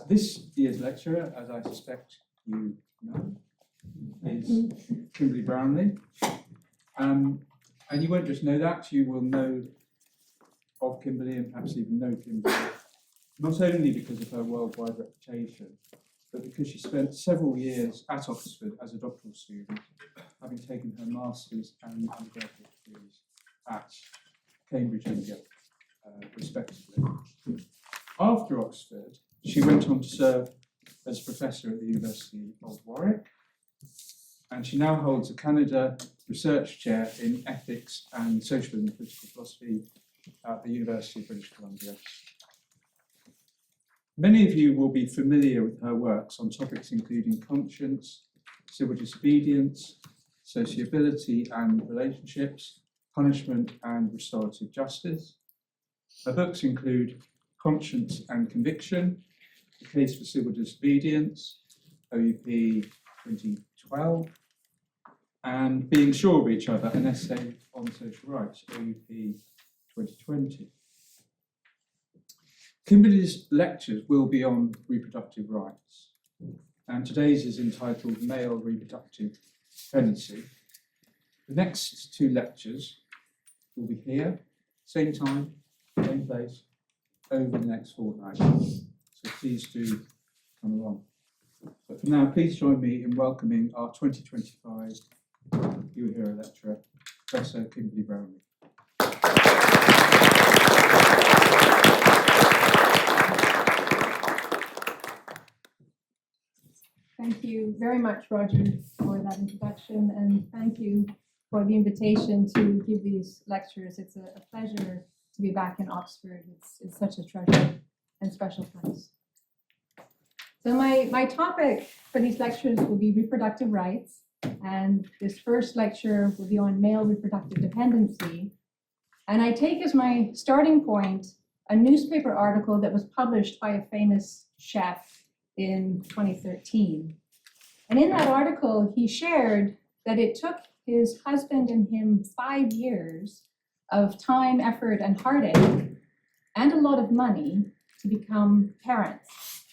This year's lecturer, as I suspect you know, is Kimberley Brownlee. And you won't just know that, you will know of Kimberley and perhaps even know Kimberley, not only because of her worldwide reputation, but because she spent several years at Oxford as a doctoral student, having taken her master's and undergraduate degrees at Cambridge and Yale, respectively. After Oxford, she went on to serve as professor at the University of Warwick, and she now holds a Canada Research Chair in Ethics and Social and Political Philosophy at the University of British Columbia. Many of you will be familiar with her works on topics including conscience, civil disobedience, sociability and relationships, punishment and restorative justice. Her books include Conscience and Conviction, The Case for Civil Disobedience, OUP 2012, and Being Sure of Each Other, an essay on social rights, OUP 2020. Kimberley's lectures will be on reproductive rights, and today's is entitled Male Reproductive Dependency. The next two lectures will be here, same time, same place, over the next fortnight. So please do come along. But for now, please join me in welcoming our 2025 Uehiro lecturer, Professor Kimberley Brownlee. Thank you very much, Roger, for that introduction, and thank you for the invitation to give these lectures. It's a pleasure to be back in Oxford. It's such a treasure and special place. So my topic for these lectures will be reproductive rights, and this first lecture will be on male reproductive dependency. And I take as my starting point a newspaper article that was published by a famous chef in 2013. And in that article, he shared that it took his husband and him 5 years of time, effort, and heartache, and a lot of money to become parents.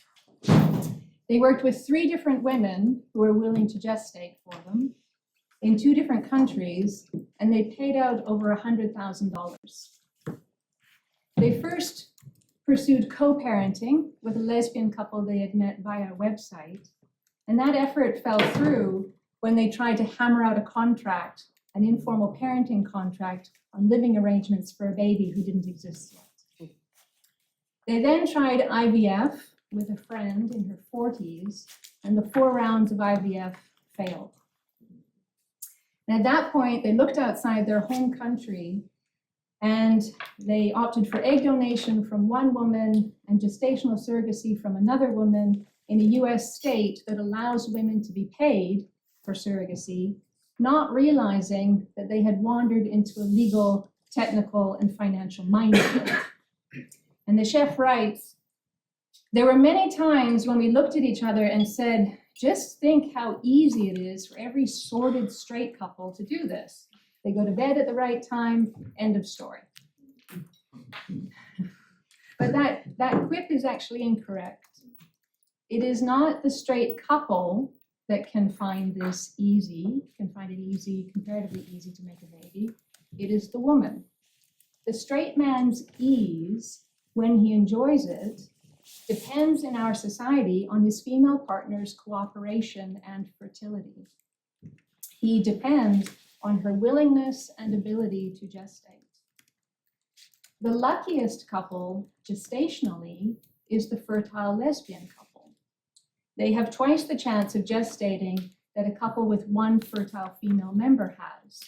They worked with 3 different women who were willing to gestate for them in 2 different countries, and they paid out over $100,000. They first pursued co-parenting with a lesbian couple they had met via a website, and that effort fell through when they tried to hammer out a contract, an informal parenting contract on living arrangements for a baby who didn't exist yet. They then tried IVF with a friend in her 40s, and the 4 rounds of IVF failed. And at that point, they looked outside their home country and they opted for egg donation from one woman and gestational surrogacy from another woman in a US state that allows women to be paid for surrogacy, not realizing that they had wandered into a legal, technical, and financial minefield. And the chef writes, "There were many times when we looked at each other and said, just think how easy it is for every sordid straight couple to do this. They go to bed at the right time, end of story." But that quip is actually incorrect. It is not the straight couple that can find this easy, comparatively easy to make a baby. It is the woman. The straight man's ease, when he enjoys it, depends in our society on his female partner's cooperation and fertility. He depends on her willingness and ability to gestate. The luckiest couple, gestationally, is the fertile lesbian couple. They have twice the chance of gestating that a couple with one fertile female member has.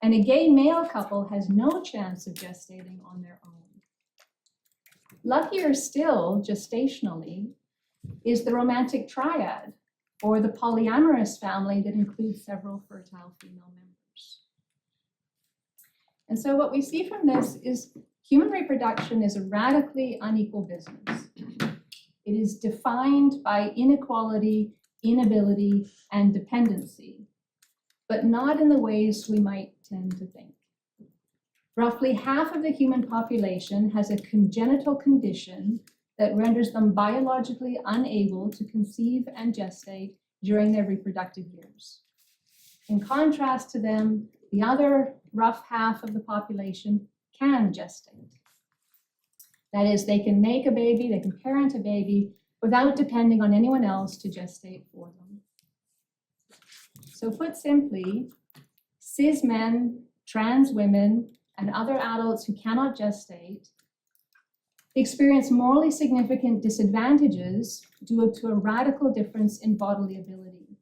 And a gay male couple has no chance of gestating on their own. Luckier still, gestationally, is the romantic triad, or the polyamorous family that includes several fertile female members. And so what we see from this is human reproduction is a radically unequal business. It is defined by inequality, inability, and dependency, but not in the ways we might tend to think. Roughly half of the human population has a congenital condition that renders them biologically unable to conceive and gestate during their reproductive years. In contrast to them, the other rough half of the population can gestate. That is, they can make a baby, they can parent a baby without depending on anyone else to gestate for them. So put simply, cis men, trans women, and other adults who cannot gestate experience morally significant disadvantages due to a radical difference in bodily ability.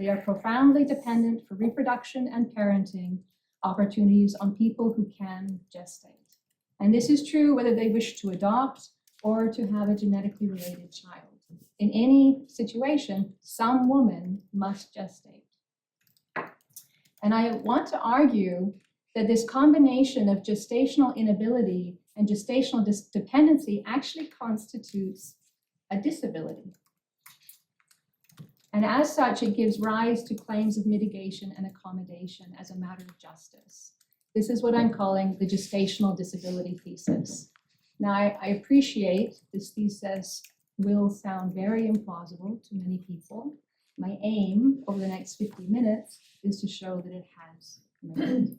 They are profoundly dependent for reproduction and parenting opportunities on people who can gestate. And this is true whether they wish to adopt or to have a genetically related child. In any situation, some woman must gestate. And I want to argue that this combination of gestational inability and gestational dependency actually constitutes a disability. And as such, it gives rise to claims of mitigation and accommodation as a matter of justice. This is what I'm calling the gestational disability thesis. Now, I appreciate this thesis will sound very implausible to many people. My aim over the next 50 minutes is to show that it has merit.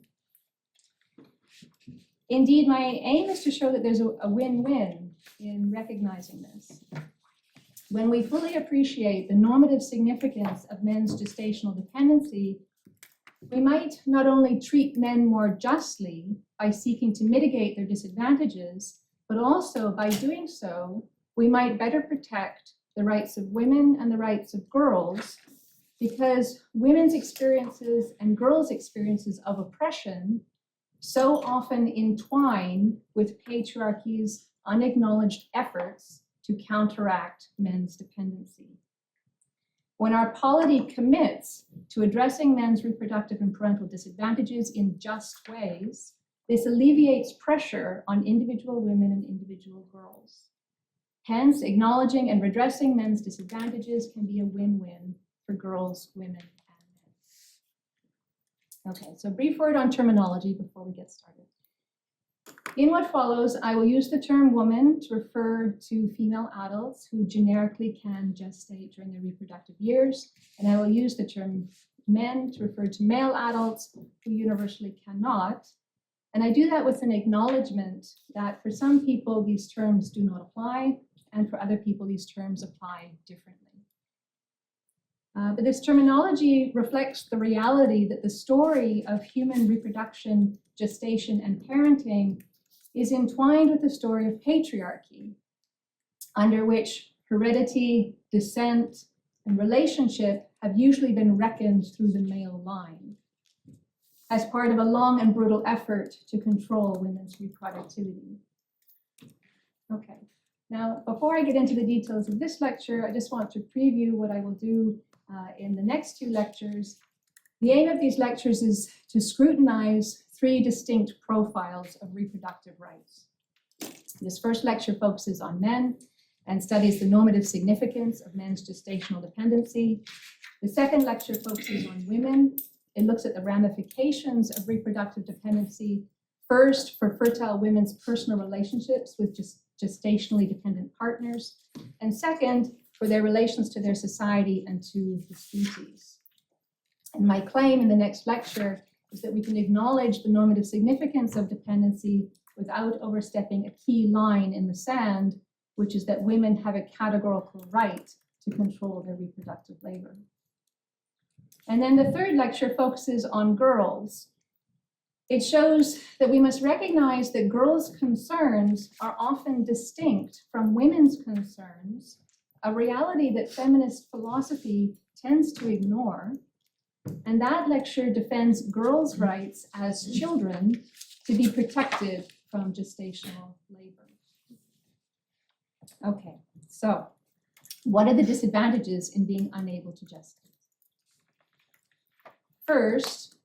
Indeed, my aim is to show that there's a win-win in recognizing this. When we fully appreciate the normative significance of men's gestational dependency, we might not only treat men more justly by seeking to mitigate their disadvantages, but also by doing so, we might better protect the rights of women and the rights of girls, because women's experiences and girls' experiences of oppression so often entwine with patriarchy's unacknowledged efforts to counteract men's dependency. When our polity commits to addressing men's reproductive and parental disadvantages in just ways, this alleviates pressure on individual women and individual girls. Hence, acknowledging and redressing men's disadvantages can be a win-win for girls, women, and men. Okay, so a brief word on terminology before we get started. In what follows, I will use the term woman to refer to female adults who generically can gestate during their reproductive years, and I will use the term men to refer to male adults who universally cannot. And I do that with an acknowledgement that for some people these terms do not apply, and for other people these terms apply differently. But this terminology reflects the reality that the story of human reproduction, gestation, and parenting is entwined with the story of patriarchy, under which heredity, descent, and relationship have usually been reckoned through the male line, as part of a long and brutal effort to control women's reproductivity. Okay, now before I get into the details of this lecture, I just want to preview what I will do in the next two lectures. The aim of these lectures is to scrutinize three distinct profiles of reproductive rights. This first lecture focuses on men and studies the normative significance of men's gestational dependency. The second lecture focuses on women. It looks at the ramifications of reproductive dependency, first for fertile women's personal relationships with gestationally dependent partners, and second, for their relations to their society and to the species. And my claim in the next lecture is that we can acknowledge the normative significance of dependency without overstepping a key line in the sand, which is that women have a categorical right to control their reproductive labor. And then the third lecture focuses on girls. It shows that we must recognize that girls' concerns are often distinct from women's concerns, a reality that feminist philosophy tends to ignore. And that lecture defends girls' rights as children to be protected from gestational labor. Okay, so what are the disadvantages in being unable to gestate? First,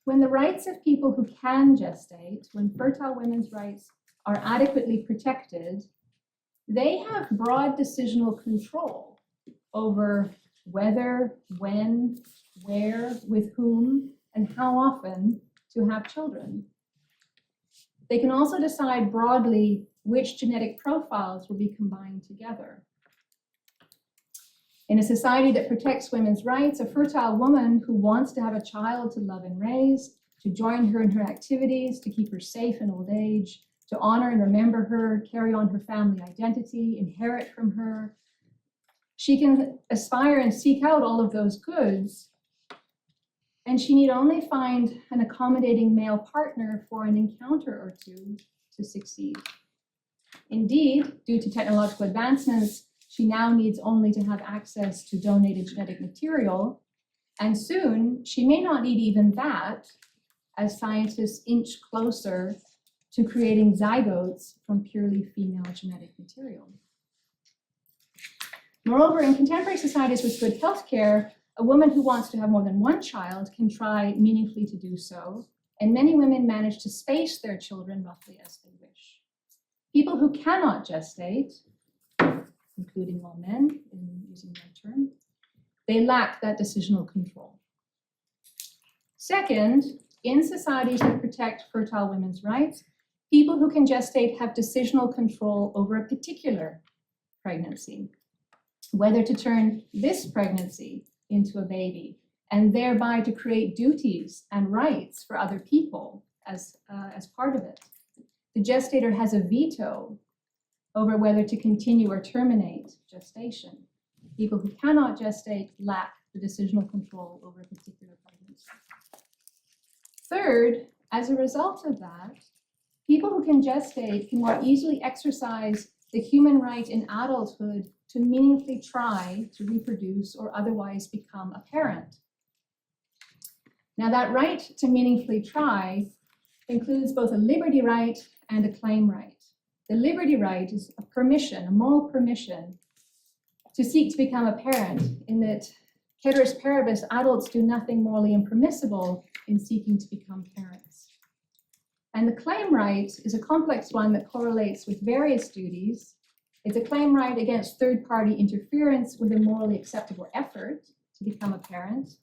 when the rights of people who can gestate, when fertile women's rights are adequately protected, they have broad decisional control over whether, when, where, with whom, and how often to have children. They can also decide broadly which genetic profiles will be combined together. In a society that protects women's rights, a fertile woman who wants to have a child to love and raise, to join her in her activities, to keep her safe in old age, to honor and remember her, carry on her family identity, inherit from her, she can aspire and seek out all of those goods, and she need only find an accommodating male partner for an encounter or two to succeed. Indeed, due to technological advancements, she now needs only to have access to donated genetic material, and soon she may not need even that as scientists inch closer to creating zygotes from purely female genetic material. Moreover, in contemporary societies with good health care, a woman who wants to have more than one child can try meaningfully to do so, and many women manage to space their children roughly as they wish. People who cannot gestate, including all men, in using that term, they lack that decisional control. Second, in societies that protect fertile women's rights, people who can gestate have decisional control over a particular pregnancy, whether to turn this pregnancy into a baby and thereby to create duties and rights for other people as part of it. The gestator has a veto over whether to continue or terminate gestation. People who cannot gestate lack the decisional control over a particular pregnancy. Third, as a result of that, people who can gestate can more easily exercise the human right in adulthood to meaningfully try to reproduce or otherwise become a parent. Now, that right to meaningfully try includes both a liberty right and a claim right. The liberty right is a permission, a moral permission, to seek to become a parent, in that ceteris paribus, adults do nothing morally impermissible in seeking to become parents. And the claim right is a complex one that correlates with various duties. It's a claim right against third-party interference with a morally acceptable effort to become a parent.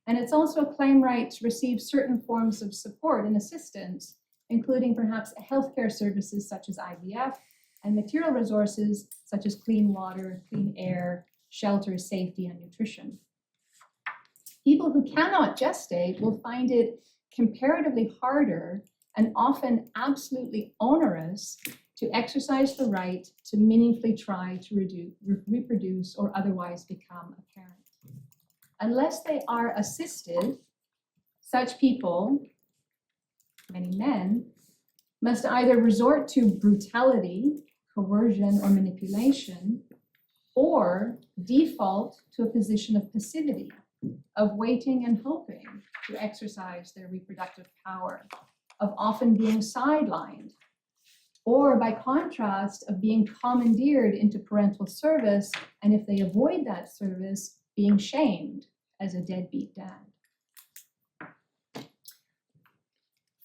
And it's also a claim right to receive certain forms of support and assistance, including perhaps healthcare services such as IVF and material resources such as clean water, clean air, shelter, safety, and nutrition. People who cannot gestate will find it comparatively harder and often absolutely onerous to exercise the right to meaningfully try to reproduce or otherwise become a parent. Unless they are assisted, such people, many men, must either resort to brutality, coercion, or manipulation, or default to a position of passivity, of waiting and hoping to exercise their reproductive power, of often being sidelined, or by contrast, of being commandeered into parental service, and if they avoid that service, being shamed as a deadbeat dad.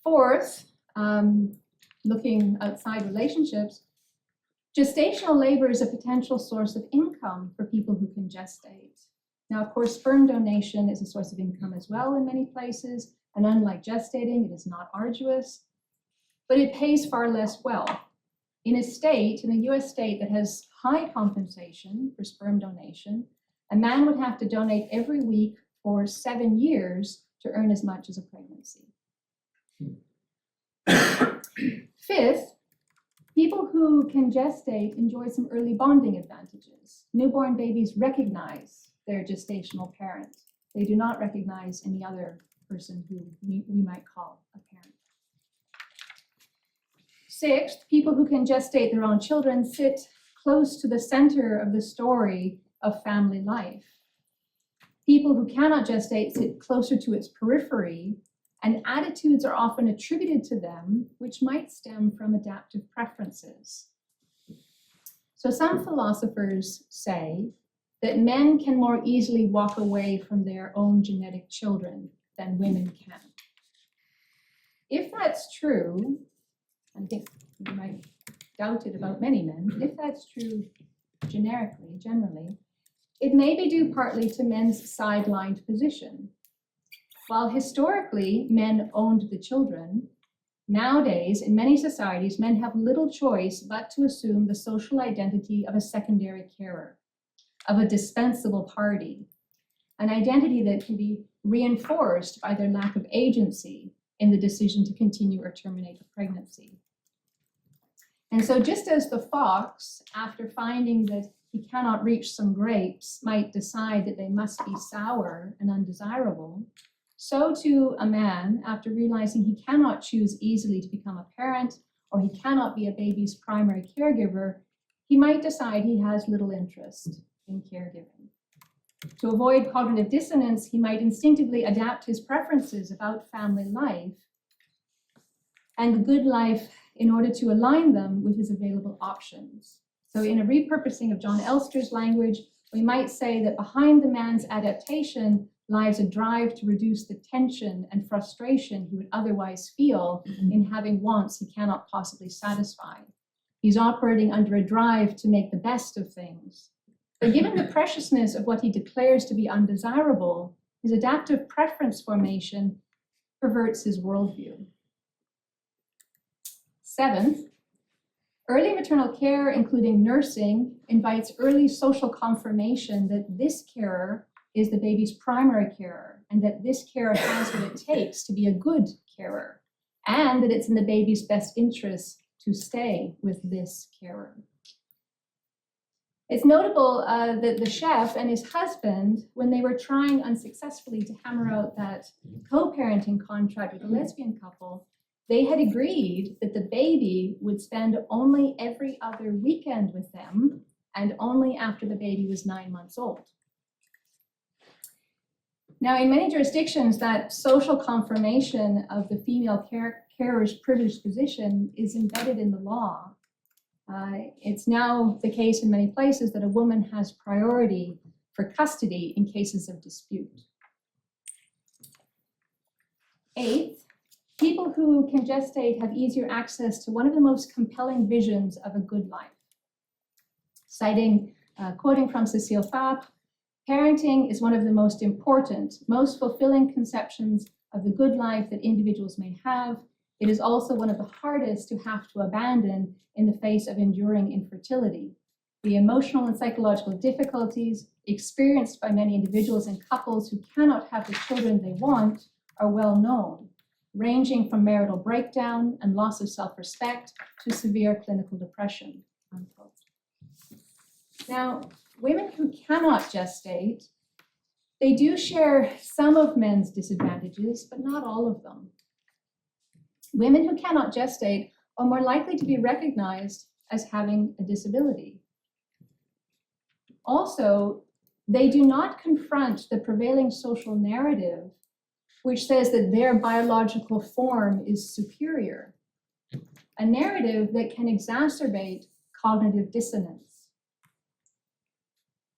Fourth, looking outside relationships, gestational labor is a potential source of income for people who can gestate. Now, of course, sperm donation is a source of income as well in many places, and unlike gestating, it is not arduous, but it pays far less well. In a US state that has high compensation for sperm donation, a man would have to donate every week for 7 years to earn as much as a pregnancy. Fifth, people who can gestate enjoy some early bonding advantages. Newborn babies recognize their gestational parent. They do not recognize any other person who we might call a parent. Sixth, people who can gestate their own children sit close to the center of the story of family life. People who cannot gestate sit closer to its periphery, and attitudes are often attributed to them, which might stem from adaptive preferences. So some philosophers say that men can more easily walk away from their own genetic children than women can. If that's true, I think you might doubt it about many men, if that's true generally, it may be due partly to men's sidelined position. While historically men owned the children, Nowadays, in many societies, men have little choice but to assume the social identity of a secondary carer, of a dispensable party, an identity that can be reinforced by their lack of agency in the decision to continue or terminate a pregnancy. And so just as the fox, after finding that he cannot reach some grapes, might decide that they must be sour and undesirable, so too a man, after realizing he cannot choose easily to become a parent, or he cannot be a baby's primary caregiver, he might decide he has little interest in caregiving. To avoid cognitive dissonance, he might instinctively adapt his preferences about family life and the good life in order to align them with his available options. So in a repurposing of John Elster's language, we might say that behind the man's adaptation lies a drive to reduce the tension and frustration he would otherwise feel in having wants he cannot possibly satisfy. He's operating under a drive to make the best of things. But given the preciousness of what he declares to be undesirable, his adaptive preference formation perverts his worldview. Seventh, early maternal care, including nursing, invites early social confirmation that this carer is the baby's primary carer, and that this carer has what it takes to be a good carer, and that it's in the baby's best interest to stay with this carer. It's notable that the chef and his husband, when they were trying unsuccessfully to hammer out that co-parenting contract with a lesbian couple, they had agreed that the baby would spend only every other weekend with them and only after the baby was 9 months old. Now, in many jurisdictions, that social confirmation of the female carer's privileged position is embedded in the law. It's now the case in many places that a woman has priority for custody in cases of dispute. Eighth, people who can gestate have easier access to one of the most compelling visions of a good life. Quoting from Cécile Fabre, parenting is one of the most important, most fulfilling conceptions of the good life that individuals may have. It is also one of the hardest to have to abandon in the face of enduring infertility. The emotional and psychological difficulties experienced by many individuals and couples who cannot have the children they want are well known, ranging from marital breakdown and loss of self-respect to severe clinical depression, unquote. Now, women who cannot gestate, they do share some of men's disadvantages, but not all of them. Women who cannot gestate are more likely to be recognized as having a disability. Also, they do not confront the prevailing social narrative which says that their biological form is superior, a narrative that can exacerbate cognitive dissonance.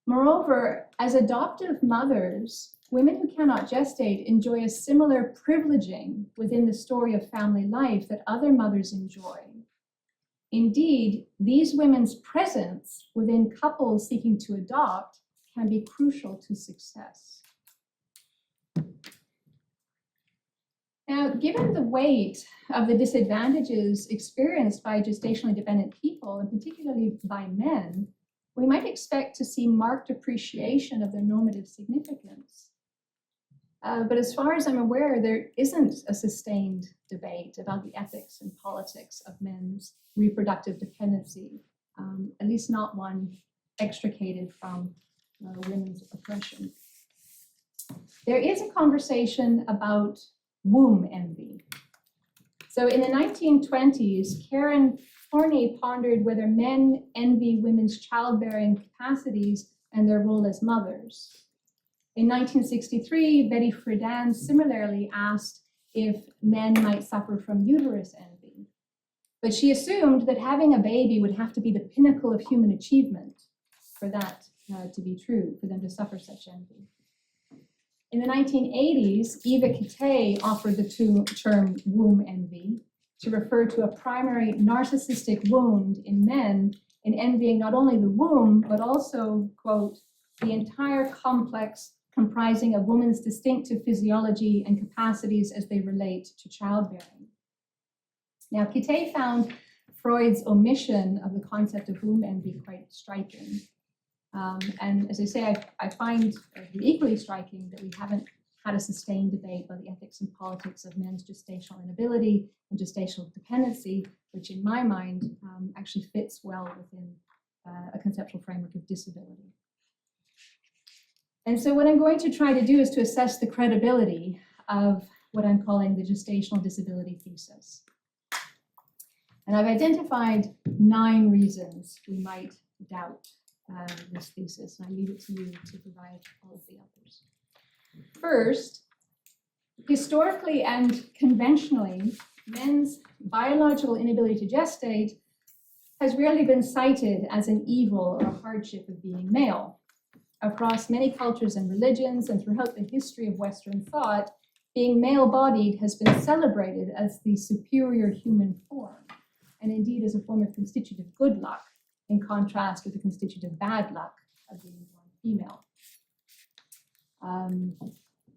Moreover, as adoptive mothers, women who cannot gestate enjoy a similar privileging within the story of family life that other mothers enjoy. Indeed, these women's presence within couples seeking to adopt can be crucial to success. Now, given the weight of the disadvantages experienced by gestationally dependent people, and particularly by men, we might expect to see marked appreciation of their normative significance. But as far as I'm aware, there isn't a sustained debate about the ethics and politics of men's reproductive dependency, at least not one extricated from women's oppression. There is a conversation about womb envy. So in the 1920s, Karen Horney pondered whether men envy women's childbearing capacities and their role as mothers. In 1963, Betty Friedan similarly asked if men might suffer from uterus envy. But she assumed that having a baby would have to be the pinnacle of human achievement for that to be true, for them to suffer such envy. In the 1980s, Eva Kittay offered the term womb envy to refer to a primary narcissistic wound in men in envying not only the womb, but also, quote, the entire complex comprising a woman's distinctive physiology and capacities as they relate to childbearing. Now, Kitay found Freud's omission of the concept of womb envy quite striking. And as I say, I find equally striking that we haven't had a sustained debate about the ethics and politics of men's gestational inability and gestational dependency, which in my mind actually fits well within a conceptual framework of disability. And so what I'm going to try to do is to assess the credibility of what I'm calling the gestational disability thesis. And I've identified 9 reasons we might doubt this thesis, and I leave it to you to provide all of the others. First, historically and conventionally, men's biological inability to gestate has rarely been cited as an evil or a hardship of being male. Across many cultures and religions and throughout the history of Western thought, being male-bodied has been celebrated as the superior human form, and indeed as a form of constitutive good luck, in contrast with the constitutive bad luck of being born female.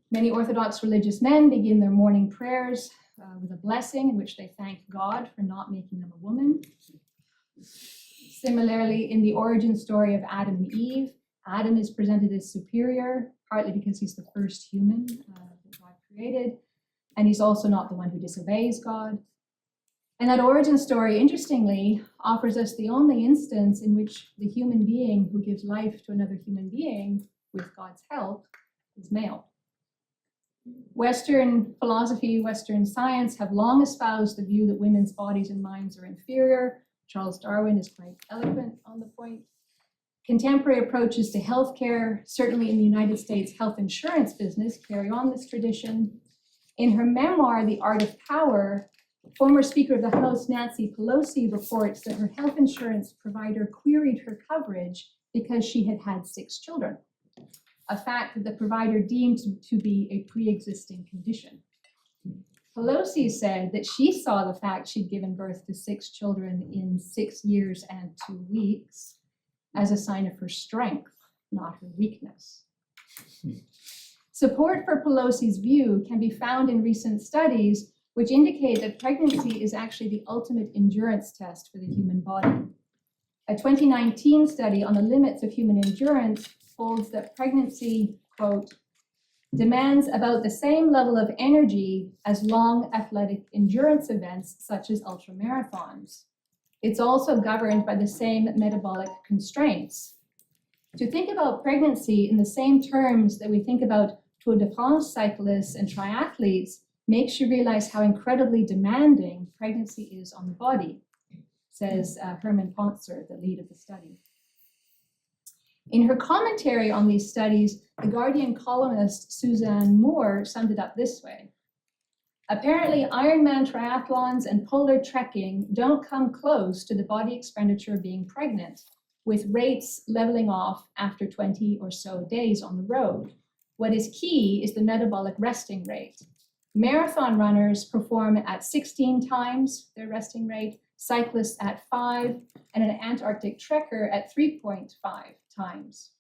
Many Orthodox religious men begin their morning prayers with a blessing in which they thank God for not making them a woman. Similarly, in the origin story of Adam and Eve, Adam is presented as superior, partly because he's the first human that God created, and he's also not the one who disobeys God. And that origin story, interestingly, offers us the only instance in which the human being who gives life to another human being with God's help is male. Western philosophy, Western science have long espoused the view that women's bodies and minds are inferior. Charles Darwin is quite eloquent on the point. Contemporary approaches to healthcare, certainly in the United States health insurance business, carry on this tradition. In her memoir, The Art of Power, former Speaker of the House Nancy Pelosi reports that her health insurance provider queried her coverage because she had had 6 children, a fact that the provider deemed to be a pre-existing condition. Pelosi said that she saw the fact she'd given birth to 6 children in 6 years and 2 weeks as a sign of her strength, not her weakness. Support for Pelosi's view can be found in recent studies which indicate that pregnancy is actually the ultimate endurance test for the human body. A 2019 study on the limits of human endurance holds that pregnancy, quote, demands about the same level of energy as long athletic endurance events such as ultramarathons. It's also governed by the same metabolic constraints. To think about pregnancy in the same terms that we think about Tour de France cyclists and triathletes makes you realize how incredibly demanding pregnancy is on the body, says Herman Pontzer, the lead of the study. In her commentary on these studies, the Guardian columnist Suzanne Moore summed it up this way. Apparently, Ironman triathlons and polar trekking don't come close to the body expenditure of being pregnant, with rates leveling off after 20 or so days on the road. What is key is the metabolic resting rate. Marathon runners perform at 16 times their resting rate, cyclists at 5, and an Antarctic trekker at 3.5 times.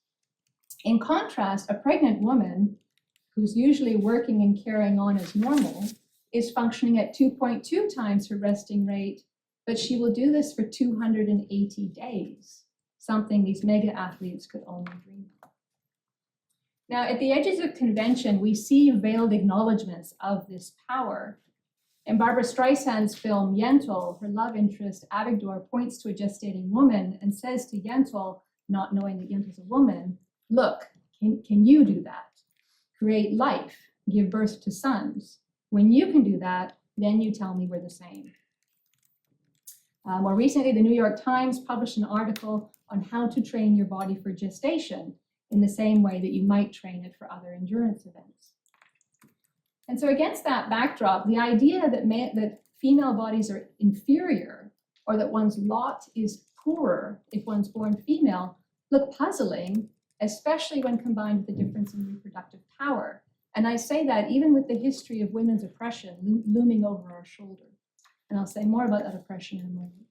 In contrast, a pregnant woman, who's usually working and carrying on as normal, is functioning at 2.2 times her resting rate, but she will do this for 280 days, something these mega athletes could only dream of. Now, at the edges of convention, we see veiled acknowledgments of this power. In Barbara Streisand's film Yentl, her love interest, Avigdor, points to a gestating woman and says to Yentl, not knowing that Yentl's a woman, look, can you do that? Create life, give birth to sons. When you can do that, then you tell me we're the same. More recently, the New York Times published an article on how to train your body for gestation in the same way that you might train it for other endurance events. And so against that backdrop, the idea that female bodies are inferior or that one's lot is poorer if one's born female look puzzling, especially when combined with the difference in reproductive power. And I say that even with the history of women's oppression looming over our shoulder. And I'll say more about that oppression in a moment.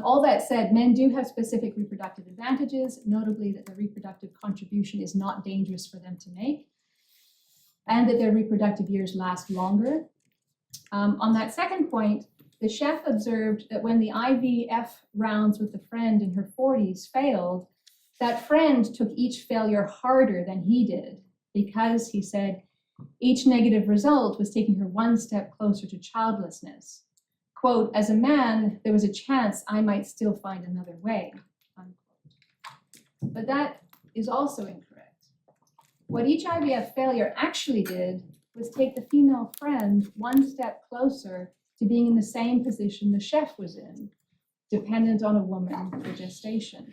All that said, men do have specific reproductive advantages, notably that the reproductive contribution is not dangerous for them to make, and that their reproductive years last longer. On that second point, the chef observed that when the IVF rounds with the friend in her 40s failed, that friend took each failure harder than he did because, he said, each negative result was taking her one step closer to childlessness. Quote, as a man, there was a chance I might still find another way, unquote. But that is also incorrect. What each IVF failure actually did was take the female friend one step closer to being in the same position the chef was in, dependent on a woman for gestation.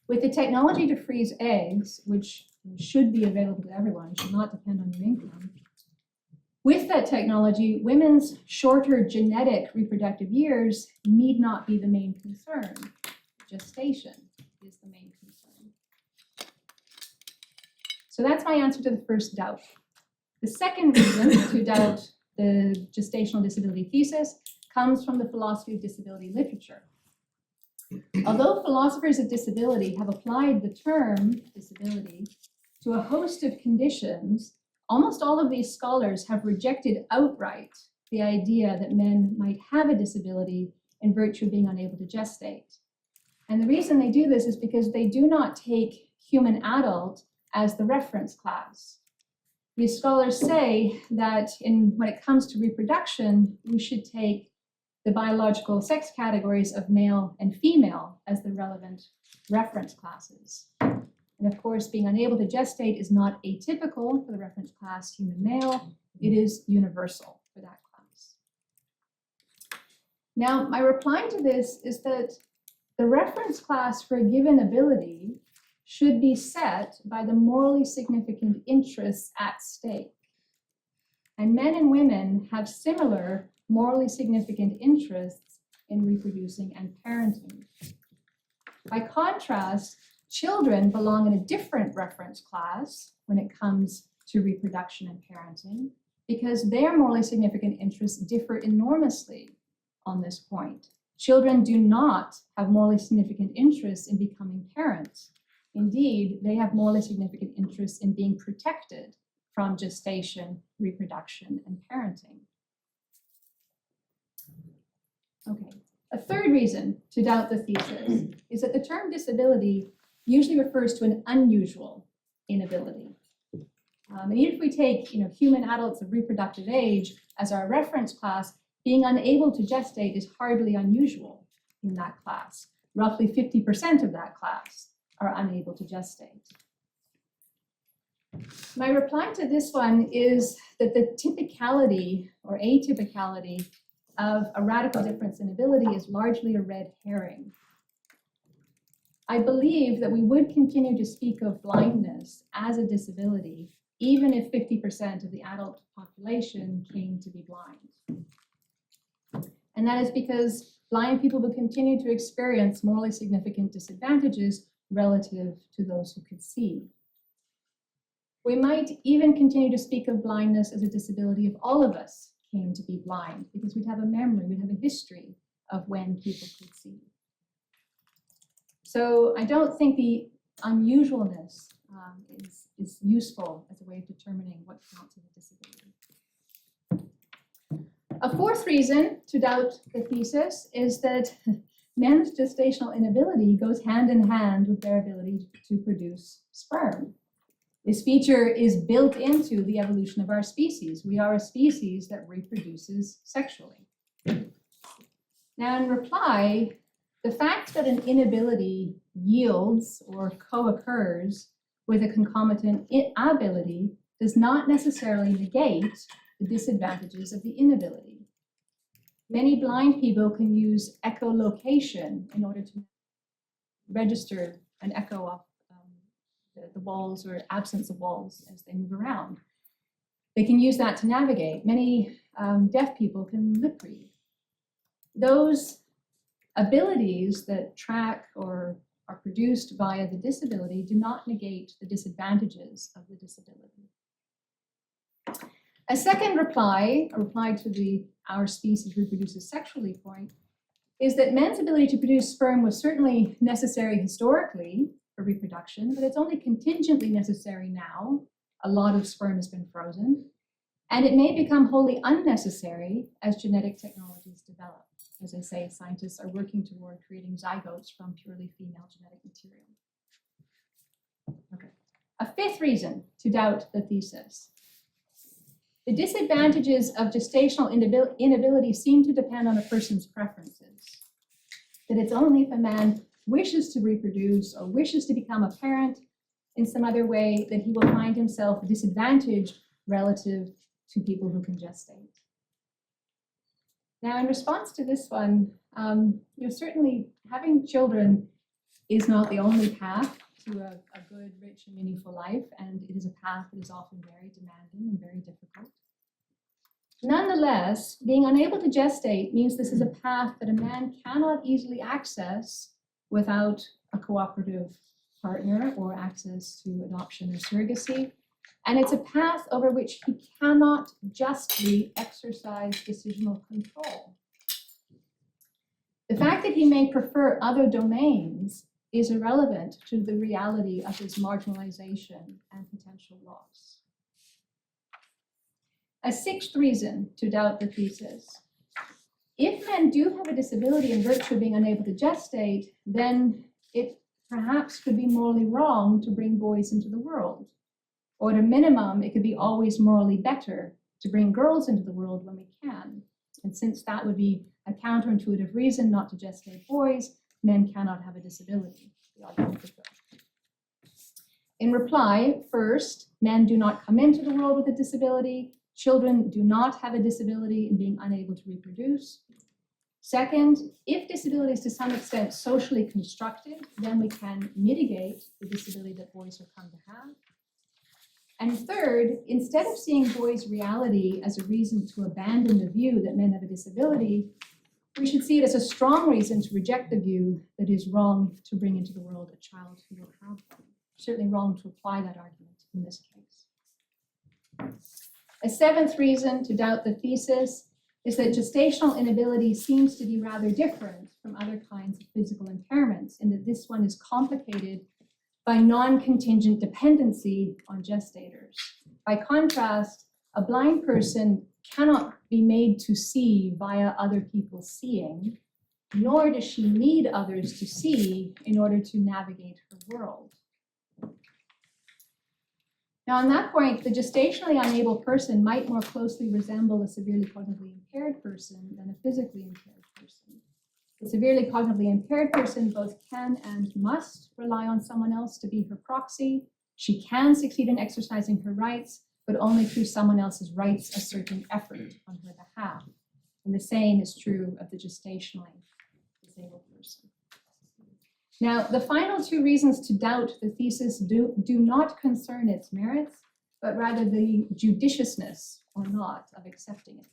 With the technology to freeze eggs, which should be available to everyone, should not depend on your income, with that technology, women's shorter genetic reproductive years need not be the main concern. Gestation is the main concern. So that's my answer to the first doubt. The second reason to doubt the gestational disability thesis comes from the philosophy of disability literature. Although philosophers of disability have applied the term disability to a host of conditions, almost all of these scholars have rejected outright the idea that men might have a disability in virtue of being unable to gestate. And the reason they do this is because they do not take human adult as the reference class. These scholars say that when it comes to reproduction, we should take the biological sex categories of male and female as the relevant reference classes. And of course, being unable to gestate is not atypical for the reference class human male. It is universal for that class. Now, my reply to this is that the reference class for a given ability should be set by the morally significant interests at stake. And men and women have similar morally significant interests in reproducing and parenting. By contrast, children belong in a different reference class when it comes to reproduction and parenting because their morally significant interests differ enormously on this point. Children do not have morally significant interests in becoming parents. Indeed, they have morally significant interests in being protected from gestation, reproduction, and parenting. Okay, a third reason to doubt the thesis is that the term disability usually refers to an unusual inability. And even if we take human adults of reproductive age as our reference class, being unable to gestate is hardly unusual in that class. Roughly 50% of that class are unable to gestate. My reply to this one is that the typicality or atypicality of a radical difference in ability is largely a red herring. I believe that we would continue to speak of blindness as a disability, even if 50% of the adult population came to be blind. And that is because blind people will continue to experience morally significant disadvantages relative to those who could see. We might even continue to speak of blindness as a disability if all of us came to be blind, because we'd have a memory, we'd have a history of when people could see. So I don't think the unusualness is useful as a way of determining what counts as a disability. A fourth reason to doubt the thesis is that men's gestational inability goes hand in hand with their ability to produce sperm. This feature is built into the evolution of our species. We are a species that reproduces sexually. Now, in reply, the fact that an inability yields or co-occurs with a concomitant ability does not necessarily negate the disadvantages of the inability. Many blind people can use echolocation in order to register an echo of the walls or absence of walls as they move around. They can use that to navigate. Many deaf people can lip read. Those abilities that track or are produced via the disability do not negate the disadvantages of the disability. A second reply, a reply to the "our species reproduces sexually" point, is that men's ability to produce sperm was certainly necessary historically for reproduction, but it's only contingently necessary now. A lot of sperm has been frozen. And it may become wholly unnecessary as genetic technologies develop. As I say, scientists are working toward creating zygotes from purely female genetic material. Okay. A fifth reason to doubt the thesis. The disadvantages of gestational inability seem to depend on a person's preferences. That it's only if a man wishes to reproduce or wishes to become a parent in some other way that he will find himself disadvantaged relative to people who can gestate. Now, in response to this one, certainly having children is not the only path to a good, rich, and meaningful life, and it is a path that is often very demanding and very difficult. Nonetheless, being unable to gestate means this is a path that a man cannot easily access without a cooperative partner or access to adoption or surrogacy. And it's a path over which he cannot justly exercise decisional control. The fact that he may prefer other domains is irrelevant to the reality of his marginalization and potential loss. A sixth reason to doubt the thesis. If men do have a disability in virtue of being unable to gestate, then it perhaps could be morally wrong to bring boys into the world. Or at a minimum, it could be always morally better to bring girls into the world when we can. And since that would be a counterintuitive reason not to gestate boys, men cannot have a disability. The argument could go. In reply, first, men do not come into the world with a disability. Children do not have a disability in being unable to reproduce. Second, if disability is to some extent socially constructed, then we can mitigate the disability that boys will come to have. And third, instead of seeing boys' reality as a reason to abandon the view that men have a disability, we should see it as a strong reason to reject the view that it is wrong to bring into the world a child who will have one. Certainly wrong to apply that argument in this case. A seventh reason to doubt the thesis is that gestational inability seems to be rather different from other kinds of physical impairments, in that this one is complicated by non-contingent dependency on gestators. By contrast, a blind person cannot be made to see via other people seeing, nor does she need others to see in order to navigate her world. Now, on that point, the gestationally unable person might more closely resemble a severely cognitively impaired person than a physically impaired person. The severely cognitively impaired person both can and must rely on someone else to be her proxy. She can succeed in exercising her rights, but only through someone else's rights asserting effort on her behalf. And the same is true of the gestationally disabled person. Now, the final two reasons to doubt the thesis do not concern its merits, but rather the judiciousness or not of accepting it.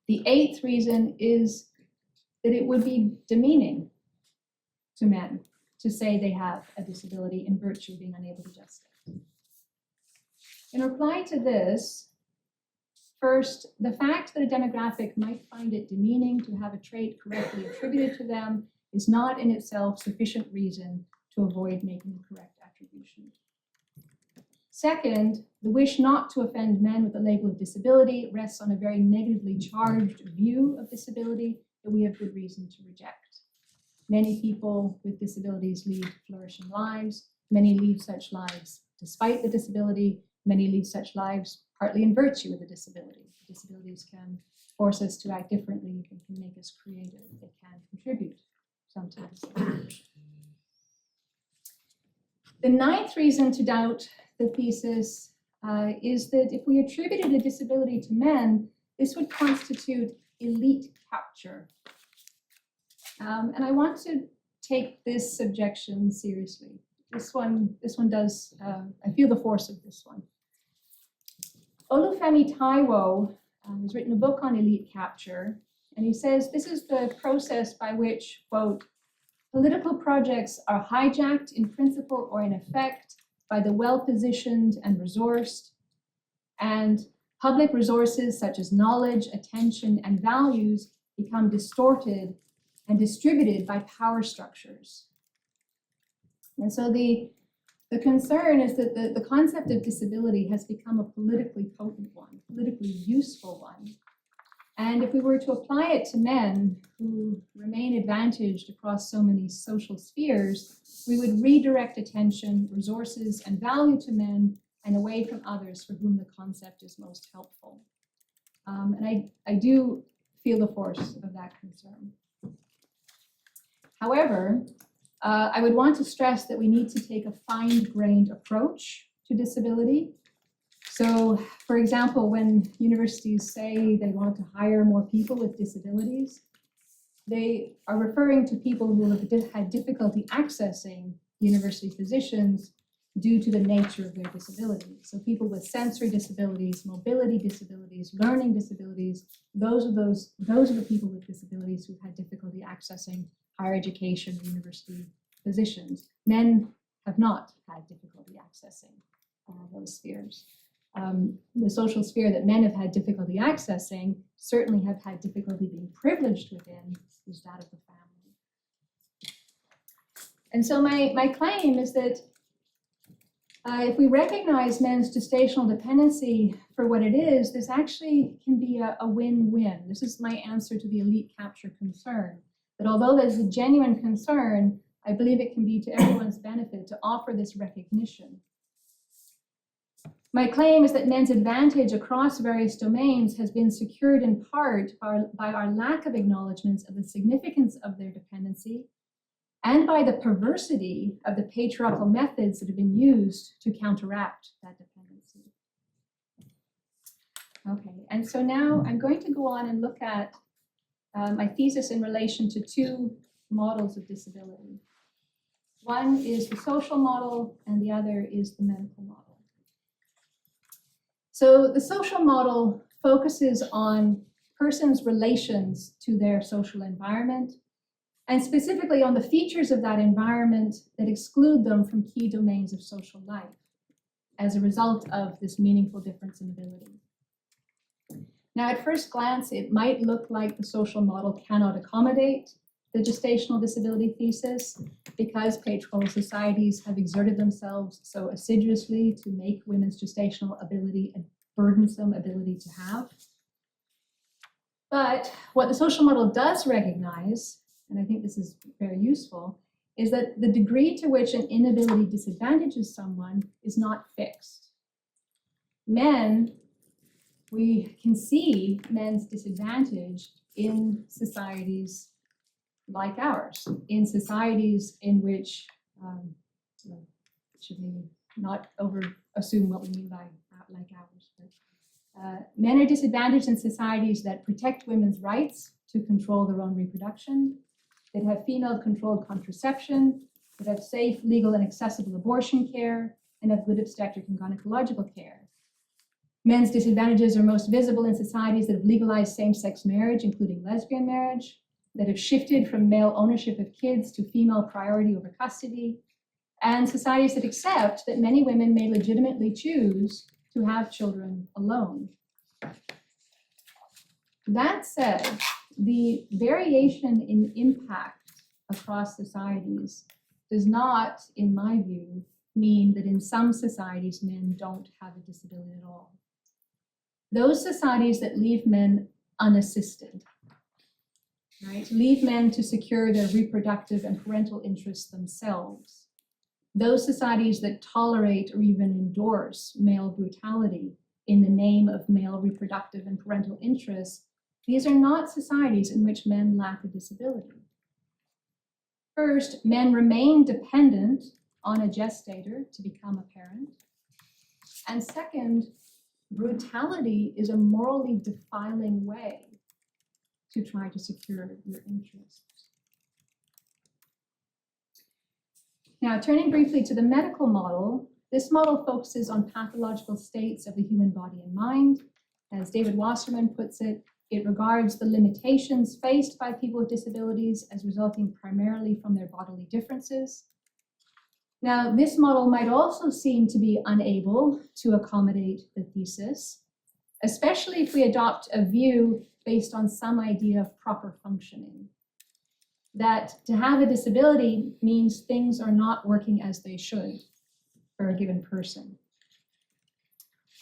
The eighth reason is that it would be demeaning to men to say they have a disability in virtue of being unable to gestate. In reply to this, first, the fact that a demographic might find it demeaning to have a trait correctly attributed to them is not in itself sufficient reason to avoid making the correct attribution. Second, the wish not to offend men with the label of disability rests on a very negatively charged view of disability that we have good reason to reject. Many people with disabilities lead flourishing lives. Many lead such lives despite the disability. Many lead such lives partly in virtue of the disability. Disabilities can force us to act differently. They can make us creative. They can contribute sometimes. The ninth reason to doubt the thesis is that if we attributed a disability to men, this would constitute elite capture. And I want to take this objection seriously. This one does, I feel the force of this one. Olufemi Taiwo has written a book on elite capture, and he says this is the process by which, quote, political projects are hijacked in principle or in effect by the well-positioned and resourced, and public resources such as knowledge, attention, and values become distorted and distributed by power structures. And so the The concern is that the concept of disability has become a politically potent one, politically useful one. And if we were to apply it to men who remain advantaged across so many social spheres, we would redirect attention, resources, and value to men and away from others for whom the concept is most helpful. And I do feel the force of that concern. However, I would want to stress that we need to take a fine-grained approach to disability. So, for example, when universities say they want to hire more people with disabilities, they are referring to people who have had difficulty accessing university positions due to the nature of their disability. So people with sensory disabilities, mobility disabilities, learning disabilities, those are the people with disabilities who've had difficulty accessing higher education, university positions. Men have not had difficulty accessing those spheres. The social sphere that men have had difficulty accessing certainly have had difficulty being privileged within is that of the family. And so my claim is that if we recognize men's gestational dependency for what it is, this actually can be a win-win. This is my answer to the elite capture concern. That although there's a genuine concern, I believe it can be to everyone's benefit to offer this recognition. My claim is that men's advantage across various domains has been secured in part by our lack of acknowledgement of the significance of their dependency and by the perversity of the patriarchal methods that have been used to counteract that dependency. Okay, and so now I'm going to go on and look at my thesis in relation to two models of disability. One is the social model and the other is the medical model. So the social model focuses on persons' relations to their social environment, and specifically on the features of that environment that exclude them from key domains of social life as a result of this meaningful difference in ability. Now, at first glance, it might look like the social model cannot accommodate the gestational disability thesis because patriarchal societies have exerted themselves so assiduously to make women's gestational ability a burdensome ability to have. But what the social model does recognize, and I think this is very useful, is that the degree to which an inability disadvantages someone is not fixed. Men, we can see men's disadvantage in societies like ours, in societies in which, should we not assume what we mean by like ours, but men are disadvantaged in societies that protect women's rights to control their own reproduction, that have female-controlled contraception, that have safe, legal, and accessible abortion care, and have good obstetric and gynecological care. Men's disadvantages are most visible in societies that have legalized same-sex marriage, including lesbian marriage, that have shifted from male ownership of kids to female priority over custody, and societies that accept that many women may legitimately choose to have children alone. That said, the variation in impact across societies does not, in my view, mean that in some societies men don't have a disability at all. Those societies that leave men unassisted, right, leave men to secure their reproductive and parental interests themselves, those societies that tolerate or even endorse male brutality in the name of male reproductive and parental interests, these are not societies in which men lack a disability. First, men remain dependent on a gestator to become a parent. And second, brutality is a morally defiling way to try to secure your interests. Now, turning briefly to the medical model, this model focuses on pathological states of the human body and mind. As David Wasserman puts it, it regards the limitations faced by people with disabilities as resulting primarily from their bodily differences. Now, this model might also seem to be unable to accommodate the thesis, especially if we adopt a view based on some idea of proper functioning. That to have a disability means things are not working as they should. for a given person.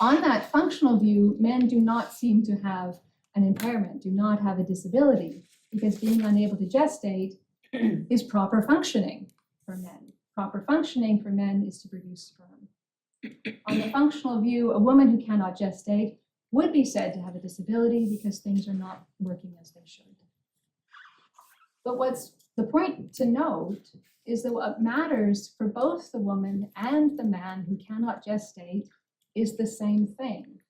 On that functional view, men do not seem to have an impairment, do not have a disability, because being unable to gestate is proper functioning for men. Proper functioning for men is to produce sperm. On the functional view, a woman who cannot gestate would be said to have a disability because things are not working as they should. But what's the point to note is that what matters for both the woman and the man who cannot gestate is the same thing.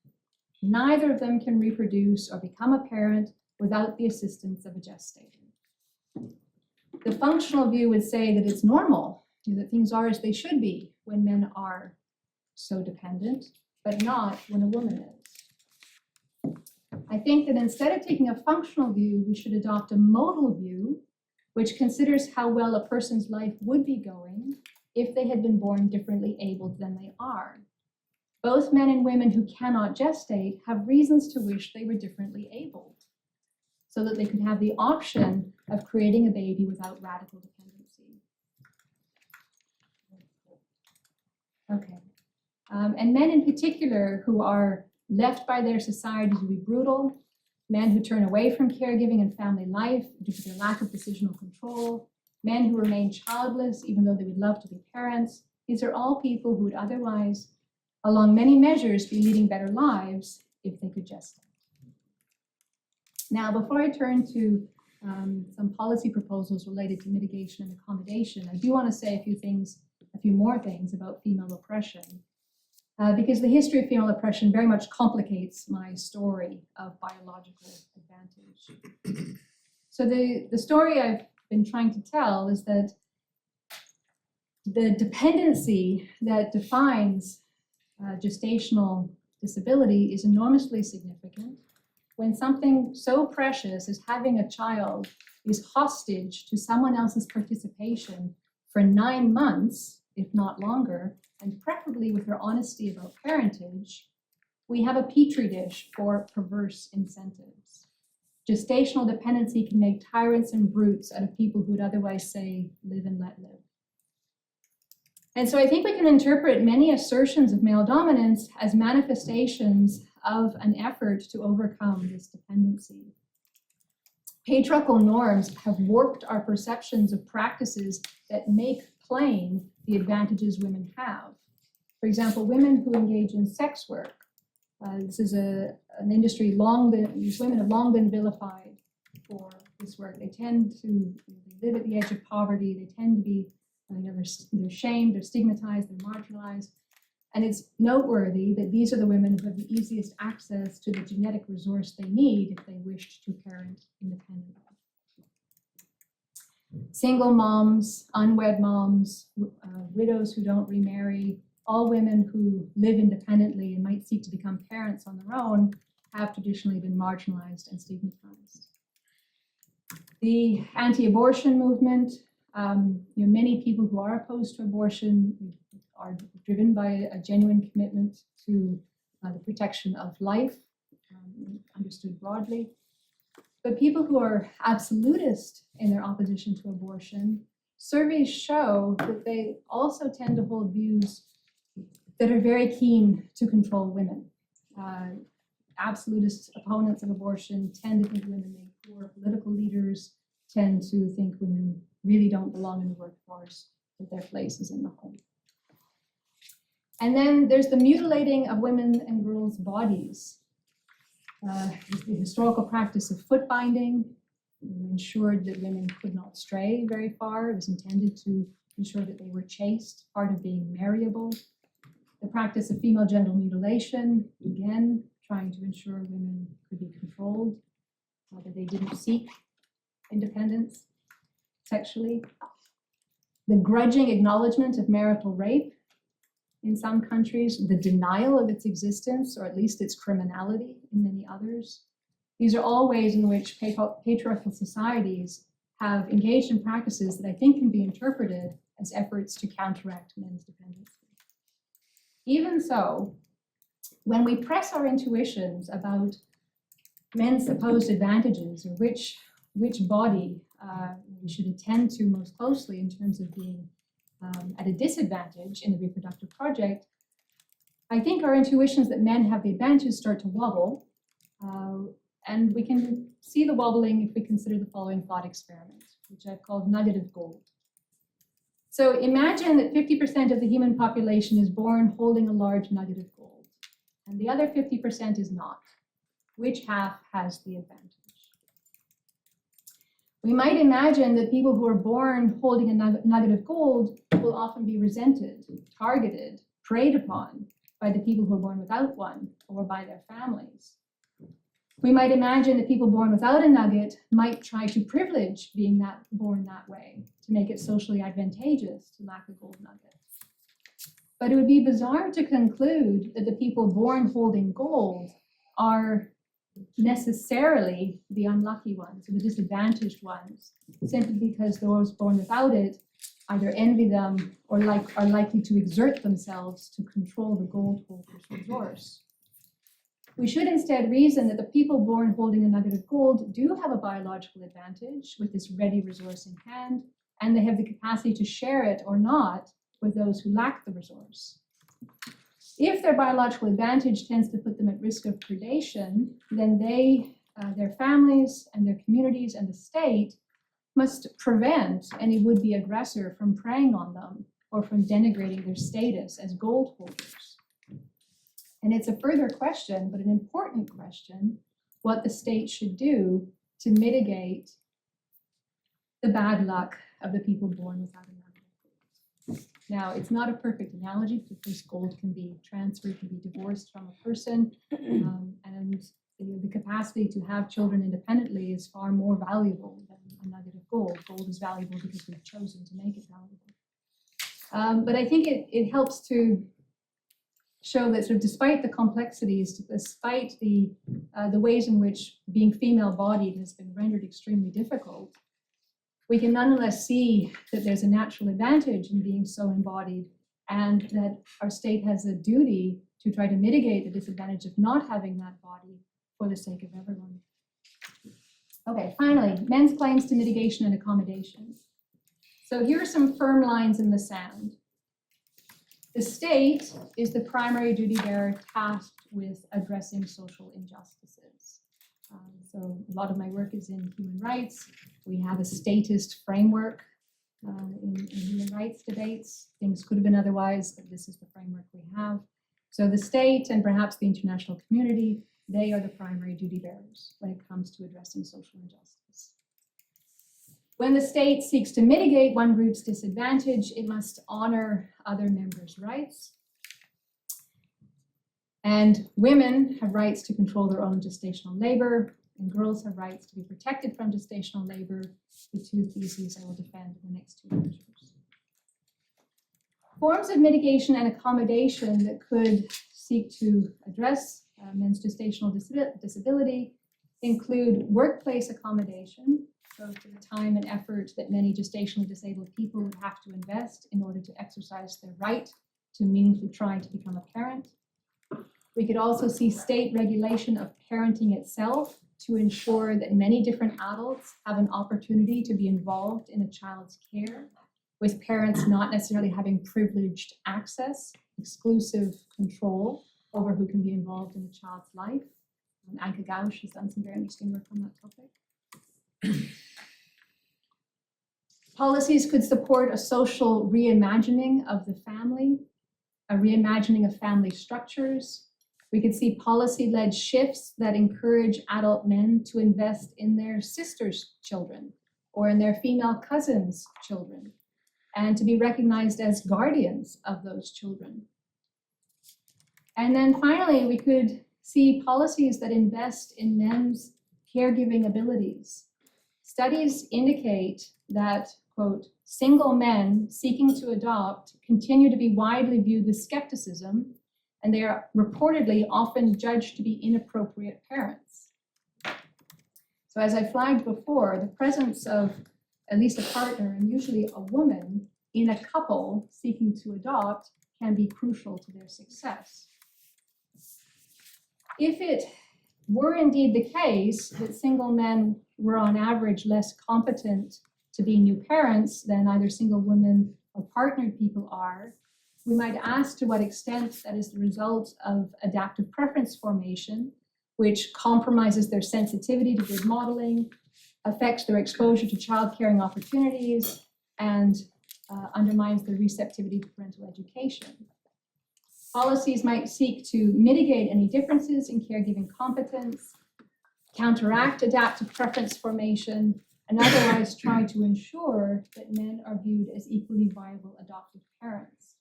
Neither of them can reproduce or become a parent without the assistance of a gestator. The functional view would say that it's normal, that things are as they should be when men are so dependent, but not when a woman is. I think that instead of taking a functional view, we should adopt a modal view, which considers how well a person's life would be going if they had been born differently abled than they are. Both men and women who cannot gestate have reasons to wish they were differently abled, so that they could have the option of creating a baby without radical dependency. Okay. And men in particular who are left by their society to be brutal, men who turn away from caregiving and family life due to their lack of decisional control, men who remain childless even though they would love to be parents. These are all people who would otherwise, along many measures, be leading better lives if they could gestate. Now, before I turn to some policy proposals related to mitigation and accommodation, I do want to say a few more things about female oppression, because the history of female oppression very much complicates my story of biological advantage. So the story I've been trying to tell is that the dependency that defines gestational disability is enormously significant. When something so precious as having a child is hostage to someone else's participation for 9 months, if not longer, and preferably with their honesty about parentage, we have a petri dish for perverse incentives. Gestational dependency can make tyrants and brutes out of people who would otherwise say, live and let live. And so I think we can interpret many assertions of male dominance as manifestations of an effort to overcome this dependency. Patriarchal norms have warped our perceptions of practices that make plain the advantages women have. For example, women who engage in sex work. This is an industry these women have long been vilified for this work. They tend to live at the edge of poverty. They tend to be, they're shamed, they're stigmatized, they're marginalized. And it's noteworthy that these are the women who have the easiest access to the genetic resource they need if they wished to parent independently. Single moms, unwed moms, widows who don't remarry, all women who live independently and might seek to become parents on their own have traditionally been marginalized and stigmatized. The anti-abortion movement, many people who are opposed to abortion are driven by a genuine commitment to the protection of life, understood broadly. But people who are absolutist in their opposition to abortion, surveys show that they also tend to hold views that are very keen to control women. Absolutist opponents of abortion tend to think women make poor political leaders, tend to think women really don't belong in the workforce, that their place is in the home. And then there's the mutilating of women and girls' bodies. The historical practice of foot binding ensured that women could not stray very far. It was intended to ensure that they were chaste, part of being marriable. The practice of female genital mutilation, again, trying to ensure women could be controlled, that they didn't seek independence sexually. The grudging acknowledgement of marital rape in some countries, the denial of its existence, or at least its criminality in many others. These are all ways in which patriarchal societies have engaged in practices that I think can be interpreted as efforts to counteract men's dependency. Even so, when we press our intuitions about men's supposed advantages, or which body we should attend to most closely in terms of being at a disadvantage in the reproductive project, I think our intuitions that men have the advantage start to wobble. And we can see the wobbling if we consider the following thought experiment, which I've called nugget of gold. So imagine that 50% of the human population is born holding a large nugget of gold, and the other 50% is not. Which half has the advantage? We might imagine that people who are born holding a nugget of gold will often be resented, targeted, preyed upon by the people who are born without one or by their families. We might imagine that people born without a nugget might try to privilege being born that way to make it socially advantageous to lack a gold nugget. But it would be bizarre to conclude that the people born holding gold are necessarily the unlucky ones or the disadvantaged ones, simply because those born without it either envy them or are likely to exert themselves to control the gold holder's resource. We should instead reason that the people born holding a nugget of gold do have a biological advantage with this ready resource in hand, and they have the capacity to share it or not with those who lack the resource. If their biological advantage tends to put them at risk of predation, then they, their families and their communities and the state must prevent any would-be aggressor from preying on them or from denigrating their status as gold holders. And it's a further question, but an important question, what the state should do to mitigate the bad luck of the people born without a nugget of gold. Now, it's not a perfect analogy because gold can be transferred, can be divorced from a person, and the capacity to have children independently is far more valuable than a nugget of gold. Gold is valuable because we've chosen to make it valuable. But I think it helps to show that sort of despite the complexities, despite the ways in which being female-bodied has been rendered extremely difficult, we can nonetheless see that there's a natural advantage in being so embodied, and that our state has a duty to try to mitigate the disadvantage of not having that body for the sake of everyone. Okay, finally, men's claims to mitigation and accommodation. So here are some firm lines in the sand. The state is the primary duty bearer tasked with addressing social injustices. So a lot of my work is in human rights. We have a statist framework in human rights debates. Things could have been otherwise, but this is the framework we have. So the state and perhaps the international community, they are the primary duty bearers when it comes to addressing social injustice. When the state seeks to mitigate one group's disadvantage, it must honor other members' rights. And women have rights to control their own gestational labor, and girls have rights to be protected from gestational labor, the two theses I will defend in the next two lectures. Forms of mitigation and accommodation that could seek to address men's gestational disability include workplace accommodation, so for the time and effort that many gestationally disabled people would have to invest in order to exercise their right to meaningfully try to become a parent. We could also see state regulation of parenting itself to ensure that many different adults have an opportunity to be involved in a child's care, with parents not necessarily having privileged access, exclusive control over who can be involved in a child's life. Anke Gausch has done some very interesting work on that topic. Policies could support a social reimagining of the family, a reimagining of family structures. We could see policy-led shifts that encourage adult men to invest in their sisters' children or in their female cousins' children, and to be recognized as guardians of those children. And then finally, we could see policies that invest in men's caregiving abilities. Studies indicate that, quote, single men seeking to adopt continue to be widely viewed with skepticism, and they are reportedly often judged to be inappropriate parents. So as I flagged before, the presence of at least a partner, and usually a woman, in a couple seeking to adopt can be crucial to their success. If it were indeed the case that single men were on average less competent to be new parents than either single women or partnered people are, we might ask to what extent that is the result of adaptive preference formation, which compromises their sensitivity to good modeling, affects their exposure to child caring opportunities, and undermines their receptivity to parental education. Policies might seek to mitigate any differences in caregiving competence, counteract adaptive preference formation, and otherwise try to ensure that men are viewed as equally viable adoptive parents.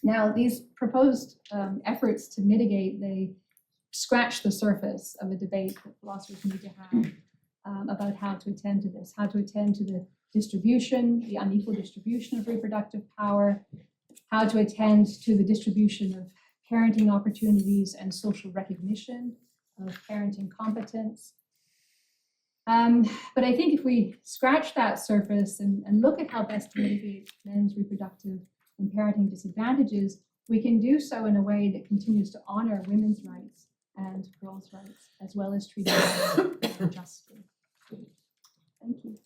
Now, these proposed efforts to mitigate, they scratch the surface of a debate that philosophers need to have about how to attend to this, how to attend to the distribution, the unequal distribution of reproductive power, how to attend to the distribution of parenting opportunities and social recognition of parenting competence. But I think if we scratch that surface and look at how best to mitigate men's reproductive and parenting disadvantages, we can do so in a way that continues to honor women's rights and girls' rights, as well as treating them justly. Thank you.